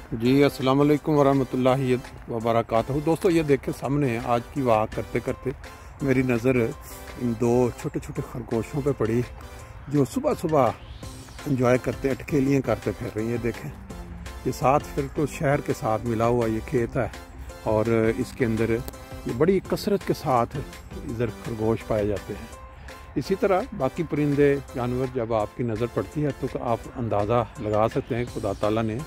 जी अस्सलाम वालेकुम वरहमतुल्लाहि वबरकातुहू। दोस्तों ये देखें सामने आज की वाक करते करते मेरी नज़र इन दो छोटे छोटे खरगोशों पे पड़ी जो सुबह सुबह एंजॉय करते अटखेलियाँ करते फिर रही हैं। देखें ये साथ फिर तो शहर के साथ मिला हुआ ये खेत है और इसके अंदर ये बड़ी कसरत के साथ इधर खरगोश पाए जाते हैं। इसी तरह बाकी परिंदे जानवर जब आपकी नज़र पड़ती है तो आप अंदाज़ा लगा सकते हैं खुदा ताला ने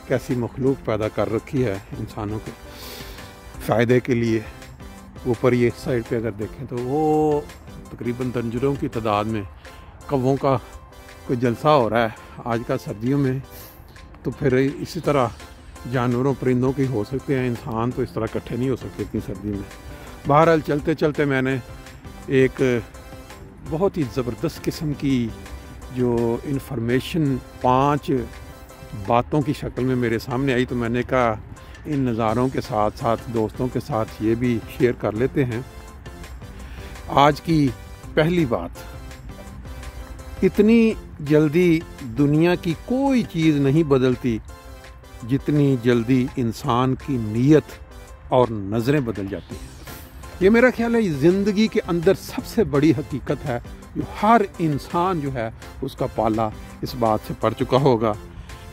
कैसी मखलूक पैदा कर रखी है इंसानों के फ़ायदे के लिए। ऊपर ये साइड पे अगर देखें तो वो तकरीबन तंजरों की तादाद में कौवों का कोई जलसा हो रहा है आजकल सर्दियों में। तो फिर इसी तरह जानवरों परिंदों के हो सकते हैं, इंसान तो इस तरह इकट्ठे नहीं हो सकते इतनी सर्दी में। बहरहाल चलते चलते मैंने एक बहुत ही ज़बरदस्त किस्म की जो इन्फॉर्मेशन 5 बातों की शक्ल में मेरे सामने आई तो मैंने कहा इन नज़ारों के साथ साथ दोस्तों के साथ ये भी शेयर कर लेते हैं। आज की पहली बात, इतनी जल्दी दुनिया की कोई चीज़ नहीं बदलती जितनी जल्दी इंसान की नीयत और नज़रें बदल जाती हैं। ये मेरा ख्याल है ज़िंदगी के अंदर सबसे बड़ी हकीकत है जो हर इंसान जो है उसका पाला इस बात से पड़ चुका होगा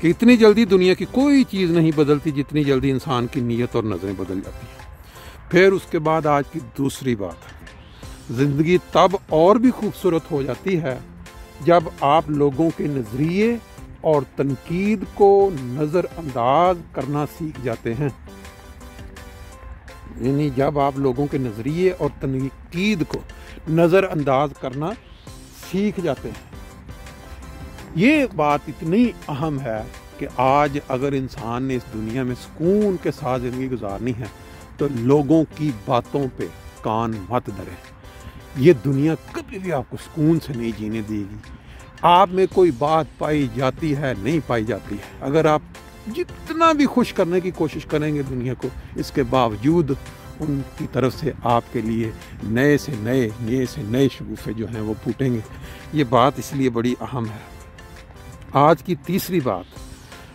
कि इतनी जल्दी दुनिया की कोई चीज़ नहीं बदलती जितनी जल्दी इंसान की नीयत और नज़रें बदल जाती हैं। फिर उसके बाद आज की दूसरी बात, ज़िंदगी तब और भी खूबसूरत हो जाती है जब आप लोगों के नज़रिए और तनकीद को नज़रअंदाज करना सीख जाते हैं। यानी जब आप लोगों के नज़रिए और तनकीद को नज़रअंदाज करना सीख जाते हैं। ये बात इतनी अहम है कि आज अगर इंसान ने इस दुनिया में सुकून के साथ ज़िंदगी गुजारनी है तो लोगों की बातों पे कान मत धरें। ये दुनिया कभी भी आपको सुकून से नहीं जीने देगी। आप में कोई बात पाई जाती है नहीं पाई जाती है, अगर आप जितना भी खुश करने की कोशिश करेंगे दुनिया को, इसके बावजूद उनकी तरफ से आपके लिए नए से नए शगुफ़े जो हैं वो फूटेंगे। ये बात इसलिए बड़ी अहम है। आज की तीसरी बात,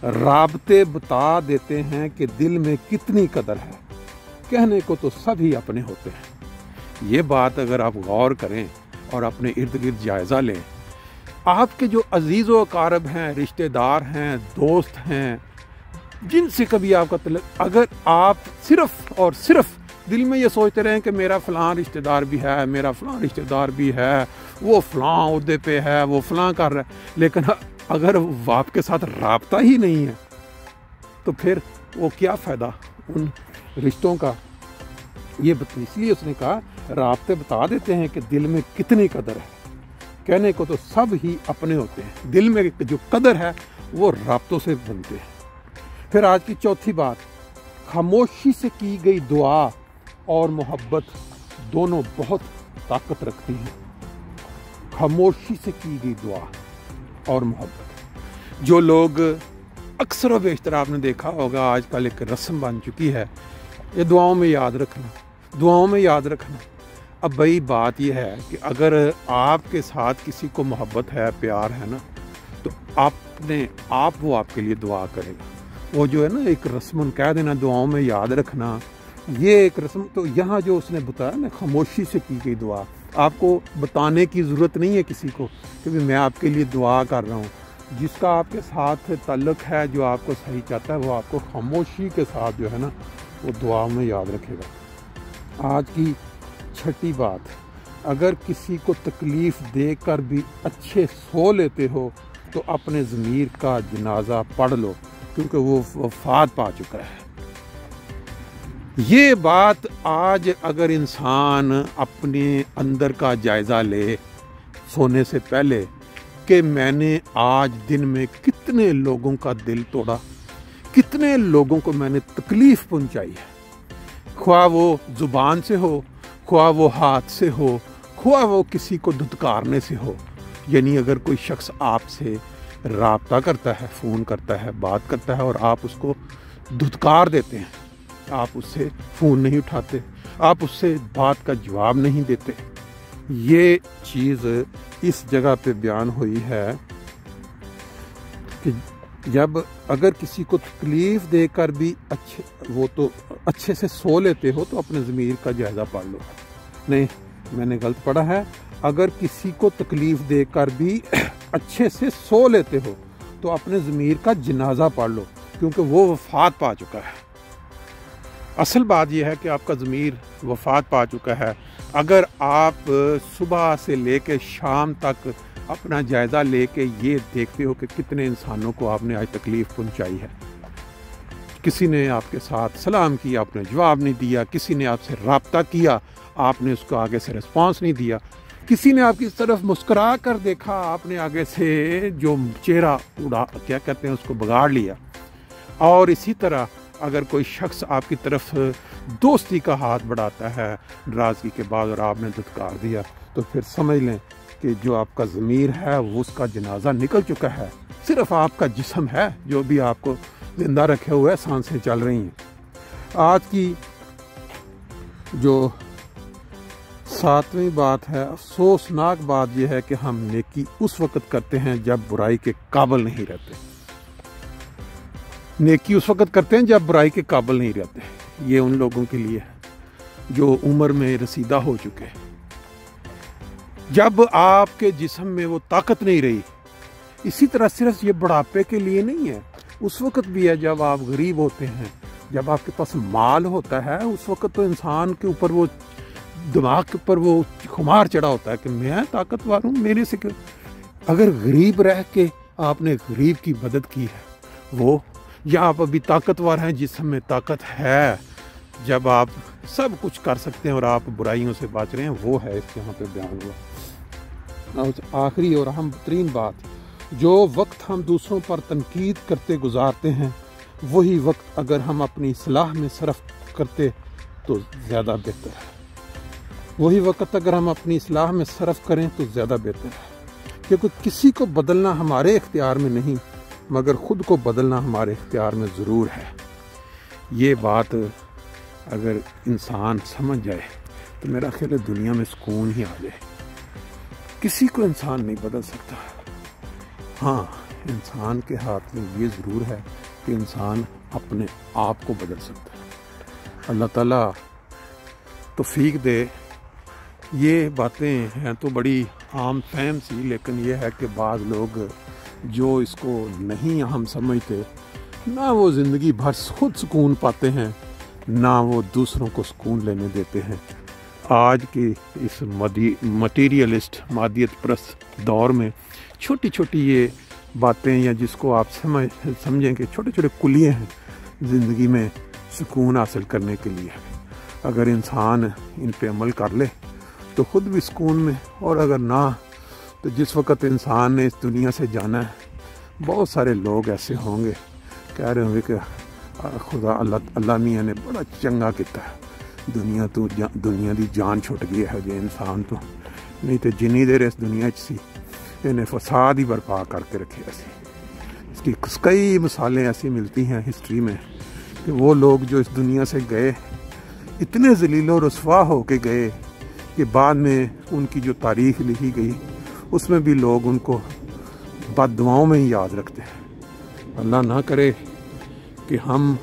राबते बता देते हैं कि दिल में कितनी कदर है, कहने को तो सभी अपने होते हैं। ये बात अगर आप गौर करें और अपने इर्द गिर्द जायज़ा लें, आपके जो अजीज़ व अकारब हैं, रिश्तेदार हैं, दोस्त हैं, जिनसे कभी आपका तल्लुक़, अगर आप सिर्फ़ और सिर्फ दिल में ये सोचते रहें कि मेरा फ़लाँ रिश्तेदार भी है, मेरा फ़लाँ रिश्तेदार भी है, वो फ़लाँ ओहदे पे है, वो फ़लाँ कर रहा है, लेकिन अगर वो आपके साथ राब्ता ही नहीं है तो फिर वो क्या फ़ायदा उन रिश्तों का। ये इसलिए उसने कहा राब्ते बता देते हैं कि दिल में कितनी कदर है, कहने को तो सब ही अपने होते हैं। दिल में जो कदर है वो राब्तों से बनते हैं। फिर आज की चौथी बात, खामोशी से की गई दुआ और मोहब्बत दोनों बहुत ताकत रखती हैं। खामोशी से की गई दुआ और मोहब्बत, जो लोग अक्सर व बेशतर आपने देखा होगा आजकल एक रस्म बन चुकी है, ये दुआओं में याद रखना। अब भाई बात यह है कि अगर आपके साथ किसी को मोहब्बत है, प्यार है ना, तो वो आपके लिए दुआ करेगा। वो जो है ना एक रस्म कह देना दुआओं में याद रखना, ये एक रस्म। तो यहाँ जो उसने बताया ना खामोशी से की गई दुआ, आपको बताने की ज़रूरत नहीं है किसी को कि मैं आपके लिए दुआ कर रहा हूँ। जिसका आपके साथ ताल्लुक़ है, जो आपको सही चाहता है, वो आपको खामोशी के साथ जो है ना वो दुआ में याद रखेगा। आज की छठी बात, अगर किसी को तकलीफ़ देकर भी अच्छे सो लेते हो तो अपने ज़मीर का जनाजा पढ़ लो, क्योंकि वो वफ़ात पा चुका है। ये बात आज अगर इंसान अपने अंदर का जायज़ा ले सोने से पहले कि मैंने आज दिन में कितने लोगों का दिल तोड़ा, कितने लोगों को मैंने तकलीफ़ पहुंचाई है, ख्वाह वो ज़ुबान से हो, ख्वाह वो हाथ से हो, ख्वाह वो किसी को धुतकारने से हो। यानी अगर कोई शख्स आपसे राब्ता करता है, फ़ोन करता है, बात करता है और आप उसको धुतकार देते हैं, आप उससे फ़ोन नहीं उठाते, आप उससे बात का जवाब नहीं देते, ये चीज़ इस जगह पे बयान हुई है कि جب اگر کسی کو تکلیف دے کر بھی اچھے سے سو لیتے ہو تو اپنے ضمیر کا جائزہ پڑھ لو. نہیں، میں نے غلط پڑھا ہے. اگر کسی کو تکلیف دے کر بھی اچھے سے سو لیتے ہو تو اپنے ضمیر کا جنازہ پڑھ لو، کیونکہ وہ وفات پا چکا ہے. اصل بات یہ ہے کہ آپ کا ضمیر وفات پا چکا ہے. اگر آپ صبح سے لے کے شام تک اپنا جائزہ لے کے یہ دیکھتے ہو کہ کتنے انسانوں کو آپ نے آج تکلیف پہنچائی ہے، کسی نے آپ کے ساتھ سلام کیا، آپ نے جواب نہیں دیا، کسی نے آپ سے رابطہ کیا، آپ نے اس کو آگے سے رسپانس نہیں دیا، کسی نے آپ کی طرف مسکرا کر دیکھا، آپ نے آگے سے جو چہرہ کیا کہتے ہیں اس کو بگاڑ لیا. اور اسی طرح اگر کوئی شخص آپ کی طرف دوستی کا ہاتھ بڑھاتا ہے ناراضگی کے بعد اور آپ نے دھتکار دیا، تو پھر سمجھ لیں کہ جو آپ کا ضمیر ہے وہ اس کا جنازہ نکل چکا ہے. صرف آپ کا جسم ہے جو بھی آپ کو زندہ رکھے ہوئے سانسیں چل رہی ہیں. آج کی جو 7ویں بات ہے، افسوسناک بات یہ ہے کہ ہم نیکی اس وقت کرتے ہیں جب برائی کے قابل نہیں رہتے. نیکی اس وقت کرتے ہیں جب برائی کے قابل نہیں رہتے. یہ ان لوگوں کے لیے جو عمر میں رسیدہ ہو چکے. جب آپ کے جسم میں وہ طاقت نہیں رہی. اسی طرح صرف یہ بڑھاپے کے لیے نہیں ہے، اس وقت بھی ہے جب آپ غریب ہوتے ہیں، جب آپ کے پاس مال ہوتا ہے، اس وقت تو انسان کے اوپر وہ دماغ کے اوپر وہ خمار چڑھا ہوتا ہے کہ میں طاقتور ہوں، میرے سے کیوں. اگر غریب رہ کے آپ نے غریب کی مدد کی ہے وہ، یا آپ ابھی طاقتور ہیں، جسم میں طاقت ہے، جب آپ سب کچھ کر سکتے ہیں اور آپ برائیوں سے بچ رہے ہیں، وہ ہے اس یہاں پہ بیان ہوا. آخری اور اہم ترین بات، جو وقت ہم دوسروں پر تنقید کرتے گزارتے ہیں وہی وقت اگر ہم اپنی اصلاح میں صرف کرتے تو زیادہ بہتر ہے. وہی وقت اگر ہم اپنی اصلاح میں صرف کریں تو زیادہ بہتر ہے، کیونکہ کسی کو بدلنا ہمارے اختیار میں نہیں مگر خود کو بدلنا ہمارے اختیار میں ضرور ہے. یہ بات اگر انسان سمجھ جائے تو میرا خیال ہے دنیا میں سکون ہی آ جائے. کسی کو انسان نہیں بدل سکتا. ہاں، انسان کے ہاتھ میں یہ ضرور ہے کہ انسان اپنے آپ کو بدل سکتا ہے. اللہ تعالیٰ توفیق دے. یہ باتیں ہیں تو بڑی عام فہم سی، لیکن یہ ہے کہ بعض لوگ جو اس کو نہیں ہم سمجھتے، نہ وہ زندگی بھر خود سکون پاتے ہیں، نہ وہ دوسروں کو سکون لینے دیتے ہیں. آج کی اس مٹیریلسٹ مادیت پرست دور میں چھوٹی چھوٹی یہ باتیں، یا جس کو آپ سمجھیں کہ چھوٹے چھوٹے کلیے ہیں زندگی میں سکون حاصل کرنے کے لیے، اگر انسان ان پہ عمل کر لے تو خود بھی سکون میں، اور اگر نہ تو جس وقت انسان نے اس دنیا سے جانا ہے بہت سارے لوگ ایسے ہوں گے کہہ رہے ہوں گے کہ خدا اللہ میاں نے بڑا چنگا کیتا ہے، دنیا دی جان چھٹ گئی ہے جی انسان تو، نہیں تو جنی دیر اس دنیا سی انہیں فساد ہی برپا کر کے رکھے سی. اس کی کئی مثالیں ایسی ملتی ہیں ہسٹری میں کہ وہ لوگ جو اس دنیا سے گئے اتنے ذلیل و رسوا ہو کے گئے کہ بعد میں ان کی جو تاریخ لکھی گئی اس میں بھی لوگ ان کو بد دعاؤں میں ہی یاد رکھتے ہیں. اللہ نہ کرے کہ ہم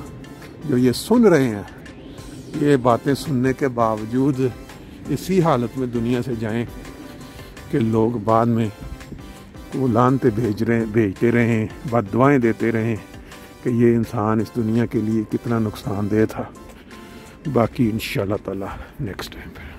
جو یہ سن رہے ہیں یہ باتیں سننے کے باوجود اسی حالت میں دنیا سے جائیں کہ لوگ بعد میں وہ لعنتیں بھیجتے رہیں، بد دعائیں دیتے رہیں کہ یہ انسان اس دنیا کے لیے کتنا نقصان دہ تھا. باقی انشاءاللہ تعالی نیکسٹ ٹائم پہ.